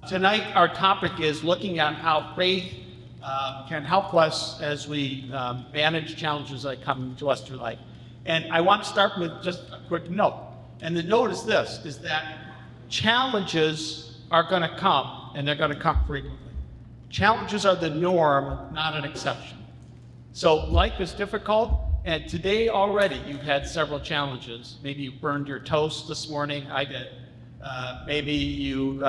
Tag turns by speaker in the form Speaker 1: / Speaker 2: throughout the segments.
Speaker 1: Tonight, our topic is looking at how faith can help us as we manage challenges that come to us through life. And I want to start with just a quick note. And the note is this, is that challenges are going to come, and they're going to come frequently. Challenges are the norm, not an exception. So life is difficult, and today already you've had several challenges. Maybe you burned your toast this morning. I did. Maybe you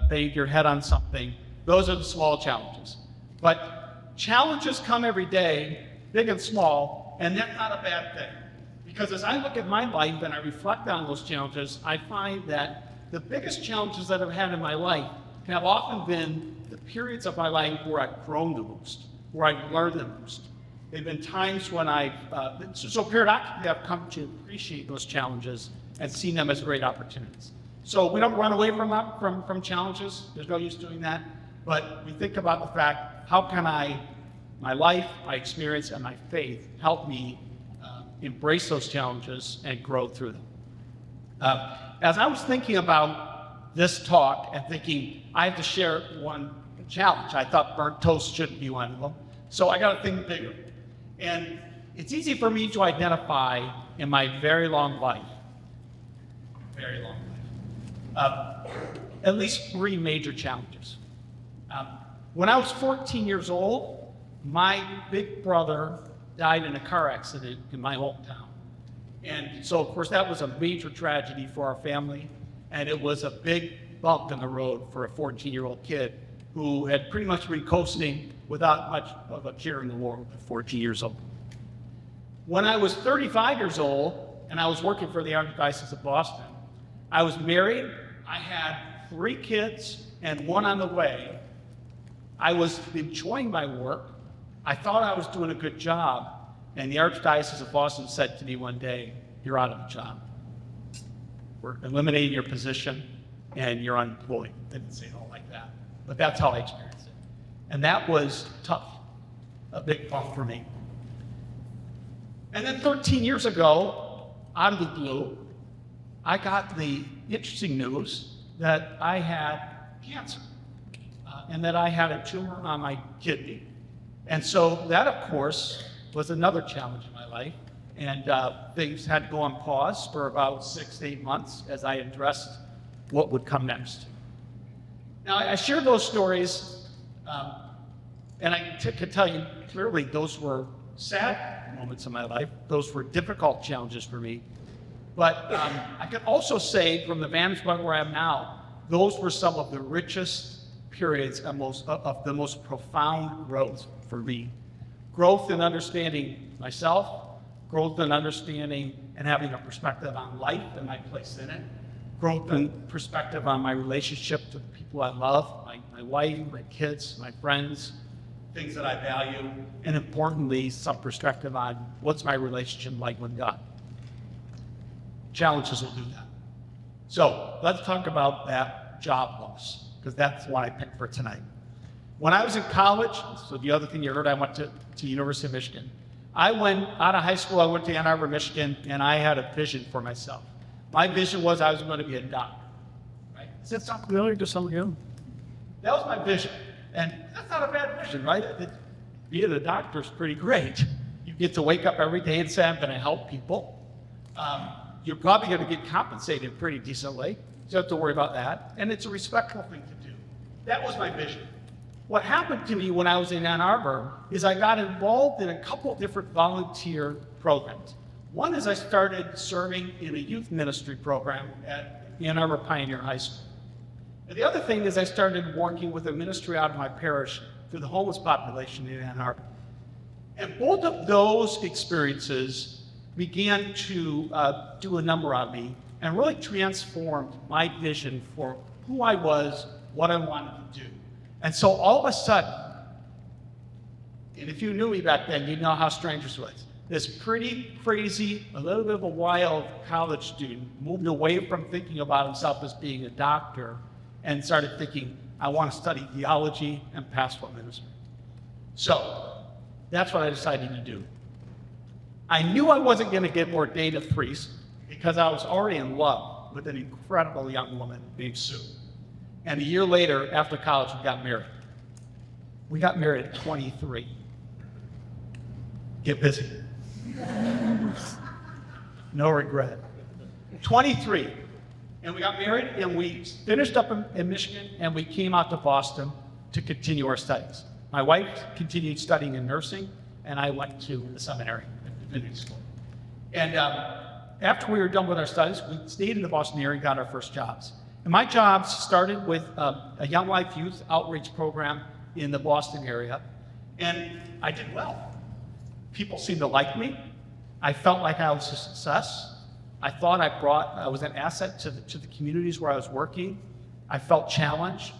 Speaker 1: banged your head on something. Those are the small challenges. But challenges come every day, big and small, and that's not a bad thing. Because as I look at my life and I reflect on those challenges, I find that the biggest challenges that I've had in my life have often been the periods of my life where I've grown the most, where I've learned the most. They've been times when so periodically I've come to appreciate those challenges and seen them as great opportunities. So we don't run away from challenges. There's no use doing that. But we think about the fact, how can my life, my experience, and my faith help me embrace those challenges and grow through them. As I was thinking about this talk and thinking, I have to share one challenge. I thought burnt toast shouldn't be one of them. So I got to think bigger. And it's easy for me to identify in my very long life, at least 3 major challenges. When I was 14 years old, my big brother died in a car accident in my hometown. And so, of course, that was a major tragedy for our family, and it was a big bump in the road for a 14-year-old kid who had pretty much been coasting without much of a care in the world at 14 years old. When I was 35 years old, and I was working for the Archdiocese of Boston, I was married, I had 3 kids, and 1 on the way. I was enjoying my work. I thought I was doing a good job, and the Archdiocese of Boston said to me one day, "You're out of a job. We're eliminating your position, and you're unemployed." They didn't say it all like that, but that's how I experienced it. And that was tough, a big bump for me. And then 13 years ago, out of the blue, I got the interesting news that I had cancer, and that I had a tumor on my kidney. And so that, of course, was another challenge in my life. And things had to go on pause for about 6 to 8 months as I addressed what would come next. Now, I share those stories, and I could tell you clearly those were sad moments in my life. Those were difficult challenges for me. But I can also say, from the vantage point where I am now, those were some of the richest periods of the most profound growth for me. Growth in understanding myself, growth in understanding and having a perspective on life and my place in it, growth in perspective on my relationship to the people I love, my wife, my kids, my friends, things that I value, and importantly, some perspective on what's my relationship like with God. Challenges will do that. So let's talk about that job loss, because that's what I picked for tonight. When I was in college, so the other thing you heard, I went to University of Michigan. I went out of high school, I went to Ann Arbor, Michigan, and I had a vision for myself. My vision was I was going to be a doctor. Right? Does that sound familiar to some of you? That was my vision. And that's not a bad vision, right? Being a doctor is pretty great. You get to wake up every day and say, I'm going to help people. You're probably going to get compensated pretty decently. You don't have to worry about that. And it's a respectful thing to do. That was my vision. What happened to me when I was in Ann Arbor is I got involved in a couple different volunteer programs. One is I started serving in a youth ministry program at Ann Arbor Pioneer High School. And the other thing is I started working with a ministry out of my parish for the homeless population in Ann Arbor. And both of those experiences began to do a number on me and really transformed my vision for who I was, what I wanted to do. And so all of a sudden, and if you knew me back then, you'd know how strange this was. This pretty crazy, a little bit of a wild college student moved away from thinking about himself as being a doctor and started thinking, I want to study theology and pastoral ministry. So that's what I decided to do. I knew I wasn't going to get ordained a priest because I was already in love with an incredible young woman named Sue. And a year later, after college, we got married. We got married at 23. Get busy. No regret. 23. And we got married, and we finished up in Michigan, and we came out to Boston to continue our studies. My wife continued studying in nursing, and I went to the seminary at divinity school. And after we were done with our studies, we stayed in the Boston area and got our first jobs. And my jobs started with a Young Life Youth Outreach program in the Boston area, and I did well. People seemed to like me. I felt like I was a success. I thought I was an asset to the communities where I was working. I felt challenged.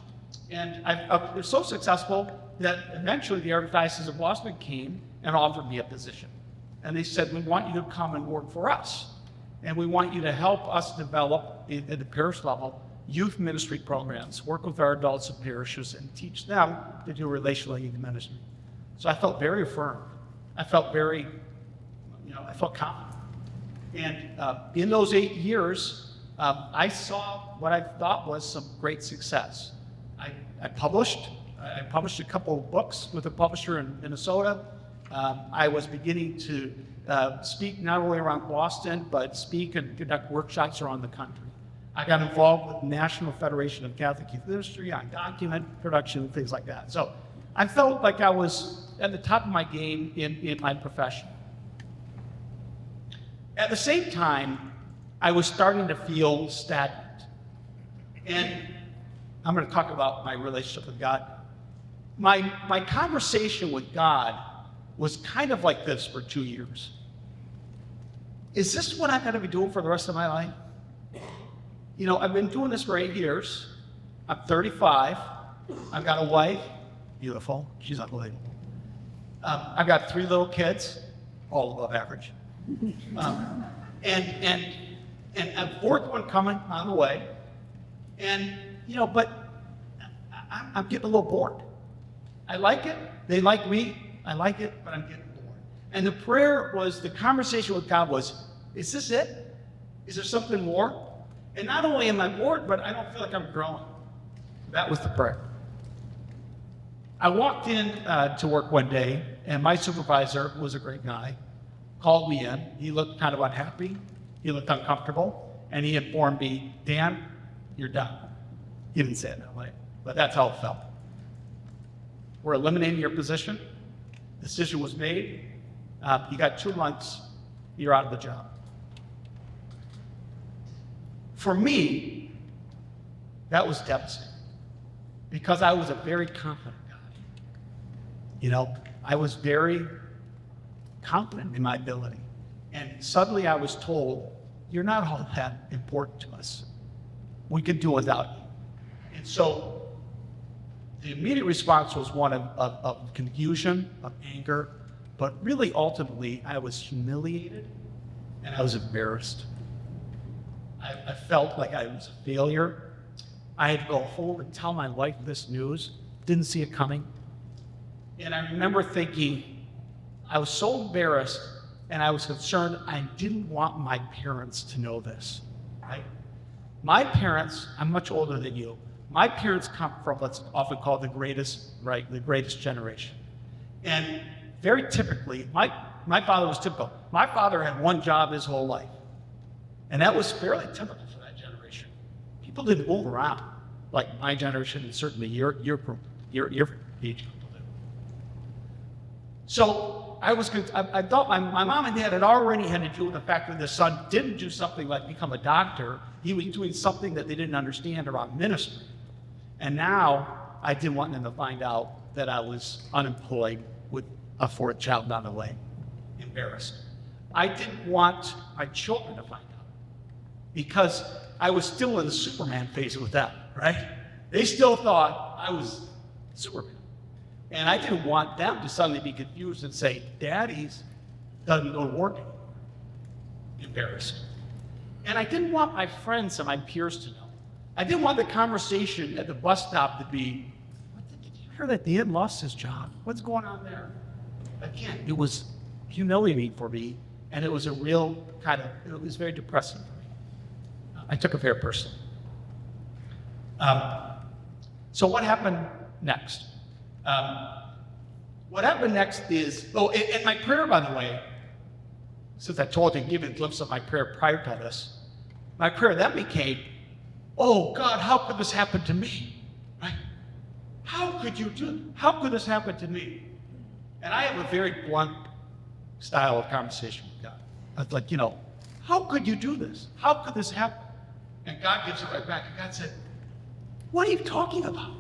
Speaker 1: And I was so successful that eventually the Archdiocese of Boston came and offered me a position. And they said, we want you to come and work for us. And we want you to help us develop, at the parish level, youth ministry programs, work with our adults and parishes, and teach them to do relational youth ministry. So I felt very affirmed. I felt very, I felt confident. And in those 8 years, I saw what I thought was some great success. I published a couple of books with a publisher in Minnesota. I was beginning to speak not only around Boston, but speak and conduct workshops around the country. I got involved with the National Federation of Catholic Youth Ministry on document production and things like that. So I felt like I was at the top of my game in my profession. At the same time, I was starting to feel stagnant. And I'm going to talk about my relationship with God. My conversation with God was kind of like this for 2 years. Is this what I'm going to be doing for the rest of my life? I've been doing this for 8 years. I'm 35. I've got a wife, beautiful. She's unbelievable. I've got 3 little kids, all above average. And a 4th one coming on the way. And, but I'm getting a little bored. I like it. They like me. I like it, but I'm getting bored. And the conversation with God was, is this it? Is there something more? And not only am I bored, but I don't feel like I'm growing. That was the prayer. I walked in to work one day, and my supervisor was a great guy, called me in. He looked kind of unhappy. He looked uncomfortable, and he informed me, Dan, you're done. He didn't say it that way, but that's how it felt. We're eliminating your position. Decision was made. You got 2 months. You're out of the job. For me, that was devastating because I was a very confident guy. I was very confident in my ability. And suddenly I was told, you're not all that important to us. We could do without you. And so the immediate response was one of confusion, of anger, but really ultimately I was humiliated and I was embarrassed. I felt like I was a failure. I had to go home and tell my wife this news. Didn't see it coming. And I remember thinking, I was so embarrassed and I was concerned. I didn't want my parents to know this. Right? My parents, I'm much older than you. My parents come from what's often called the greatest generation. And very typically, my father was typical. My father had one job his whole life. And that was fairly typical for that generation. People didn't move around like my generation and certainly your age. So I thought my mom and dad had already had to deal with the fact that their son didn't do something like become a doctor. He was doing something that they didn't understand around ministry. And now I didn't want them to find out that I was unemployed with a 4th child on the way. Embarrassed. I didn't want my children to find out because I was still in the Superman phase with them, right? They still thought I was Superman. And I didn't want them to suddenly be confused and say, Daddy's doesn't go to work anymore. Embarrassed. And I didn't want my friends and my peers to know. I didn't want the conversation at the bus stop to be, did you hear that Dan lost his job? What's going on there? Again, it was humiliating for me, and it was a real it was very depressing for me. I took it very personally. So what happened next? What happened next is, and my prayer, by the way, since I told you, give you a glimpse of my prayer prior to this, my prayer then became, oh God, how could this happen to me? Right? How could you do it? How could this happen to me? And I have a very blunt style of conversation with God. I was like, how could you do this? How could this happen? And God gives it right back. And God said, what are you talking about?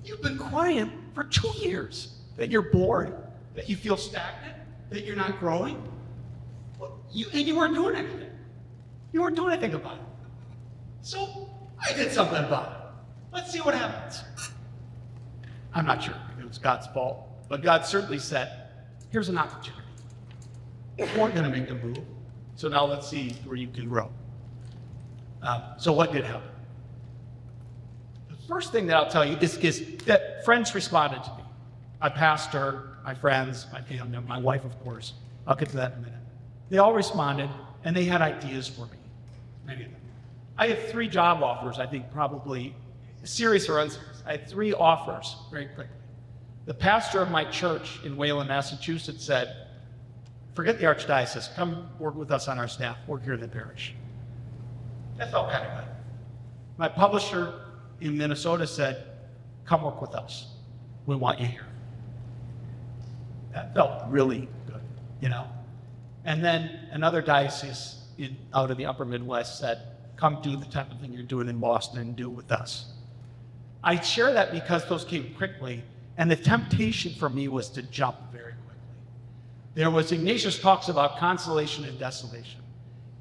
Speaker 1: You've been quiet for 2 years. That you're bored, that you feel stagnant, that you're not growing. And you weren't doing anything. You weren't doing anything about it. So I did something about it. Let's see what happens. I'm not sure if it was God's fault, but God certainly said, here's an opportunity. You weren't going to make a move, so now let's see where you can grow. So what did happen? The first thing that I'll tell you is that friends responded to me. My pastor, my friends, my family, my wife, of course. I'll get to that in a minute. They all responded, and they had ideas for me, many of them. I had 3 job offers, I think probably serious or unserious. I had 3 offers very quickly. The pastor of my church in Wayland, Massachusetts said, forget the archdiocese, come work with us on our staff, work here in the parish. That felt kind of good. My publisher in Minnesota said, come work with us. We want you here. That felt really good, And then another diocese out of the upper Midwest said, come do the type of thing you're doing in Boston and do it with us. I share that because those came quickly, and the temptation for me was to jump very quickly. There was, Ignatius talks about consolation and desolation.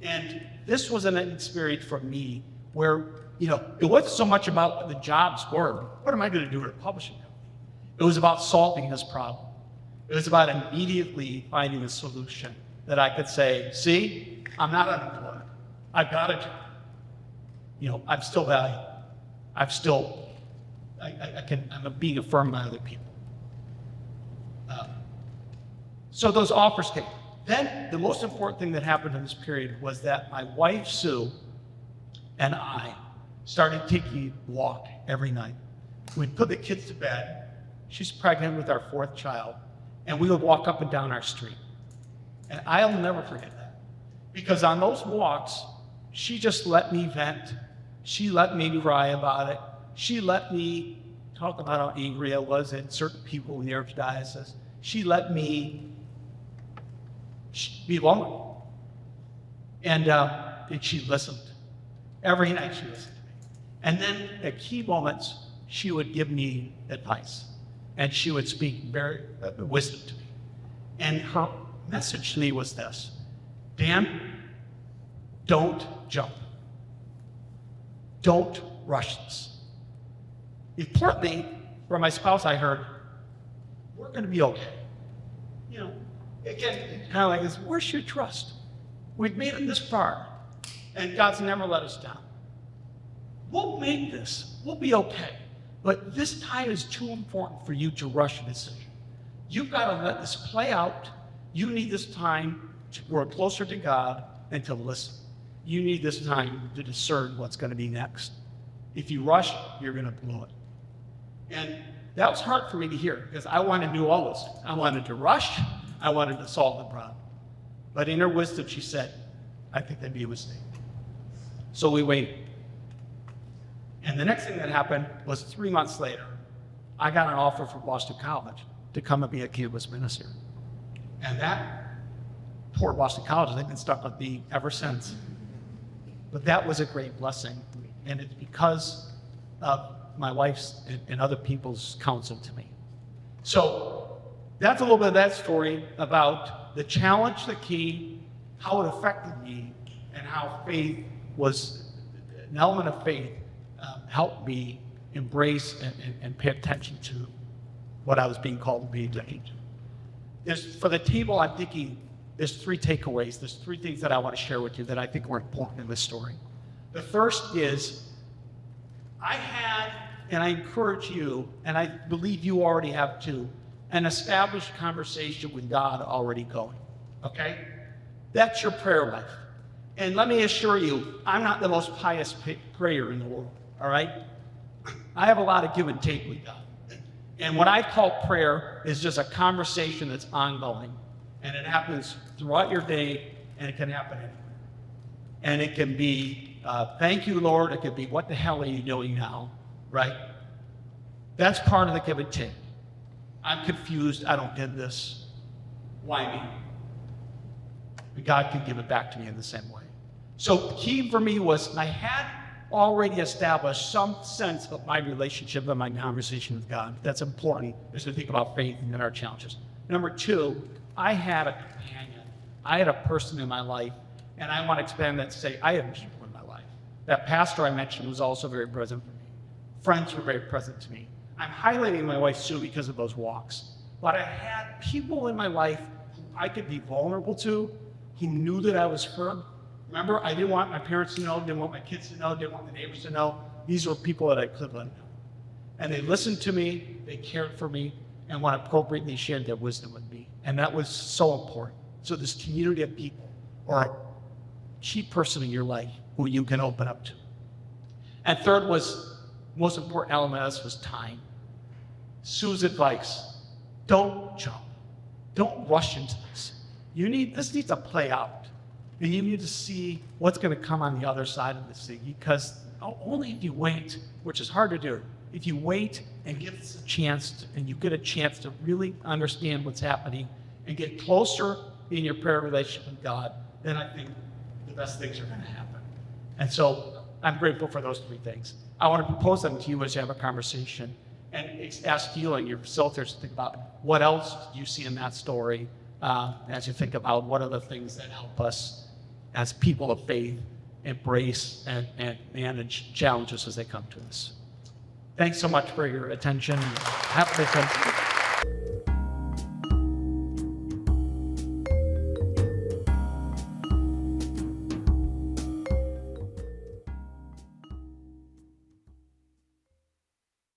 Speaker 1: And this was an experience for me where, it wasn't so much about what the jobs were. What am I going to do at a publishing company? It was about solving this problem. It was about immediately finding a solution that I could say, see, I'm not unemployed. I've got a job. I'm still valuable. I'm being affirmed by other people. So those offers came. Then the most important thing that happened in this period was that my wife, Sue, and I started taking a walk every night. We'd put the kids to bed. She's pregnant with our 4th child. And we would walk up and down our street. And I'll never forget that. Because on those walks, she just let me vent. She let me cry about it. She let me talk about how angry I was at certain people in the archdiocese. She let me be vulnerable. And she listened. Every night she listened to me. And then at key moments, she would give me advice. And she would speak very wisdom to me. And her message to me was this: Dan, don't jump. Don't rush this. Importantly, from my spouse, I heard, we're going to be okay. Again, kind of like this, where's your trust? We've made it this far, and God's never let us down. We'll make this. We'll be okay. But this time is too important for you to rush a decision. You've got to let this play out. You need this time to grow closer to God and to listen. You need this time to discern what's going to be next. If you rush, you're going to blow it. And that was hard for me to hear because I wanted to do all this. I wanted to rush. I wanted to solve the problem. But in her wisdom, she said, I think that'd be a mistake. So we waited. And the next thing that happened was 3 months later, I got an offer from Boston College to come and be a campus minister. And that poor Boston College, they've been stuck with me ever since. But that was a great blessing. And it's because of my wife's and other people's counsel to me. So that's a little bit of that story about the challenge that came, how it affected me, and how faith was, an element of faith helped me embrace and pay attention to what I was being called to be today. For the table, I'm thinking there's 3 takeaways. There's 3 things that I want to share with you that I think were important in this story. The first is I had, and I encourage you, and I believe you already have too, an established conversation with God already going, okay? That's your prayer life. And let me assure you, I'm not the most pious prayer in the world, all right? I have a lot of give and take with God. And what I call prayer is just a conversation that's ongoing. And it happens throughout your day, and it can happen anywhere. And it can be, thank you, Lord. It could be, what the hell are you doing now? Right? That's part of the give and take. I'm confused. I don't get this. Why me? But God can give it back to me in the same way. So key for me was I had already established some sense of my relationship and my conversation with God. That's important as we think about faith and our challenges. Number two, I had a companion. I had a person in my life, and I want to expand that to say I had people in my life. That pastor I mentioned was also very present for me. Friends were very present to me. I'm highlighting my wife Sue because of those walks. But I had people in my life who I could be vulnerable to, who knew that I was hurt. Remember, I didn't want my parents to know, didn't want my kids to know, didn't want the neighbors to know. These were people that I could let know. And they listened to me, they cared for me, and when appropriate, they shared their wisdom with me. And that was so important. So this community of people, or a key person in your life who you can open up to. And third was, most important element of this was time. Sue's advice, don't jump. Don't rush into this. This needs to play out. And you need to see what's going to come on the other side of this thing, because only if you wait, which is hard to do, if you wait and give this a chance, and you get a chance to really understand what's happening and get closer in your prayer relationship with God, then I think the best things are going to happen. And so I'm grateful for those three things. I want to propose them to you as you have a conversation, and ask you and your facilitators to think about what else you see in that story as you think about what are the things that help us as people of faith embrace and manage challenges as they come to us. Thanks so much for your attention. Have a good time.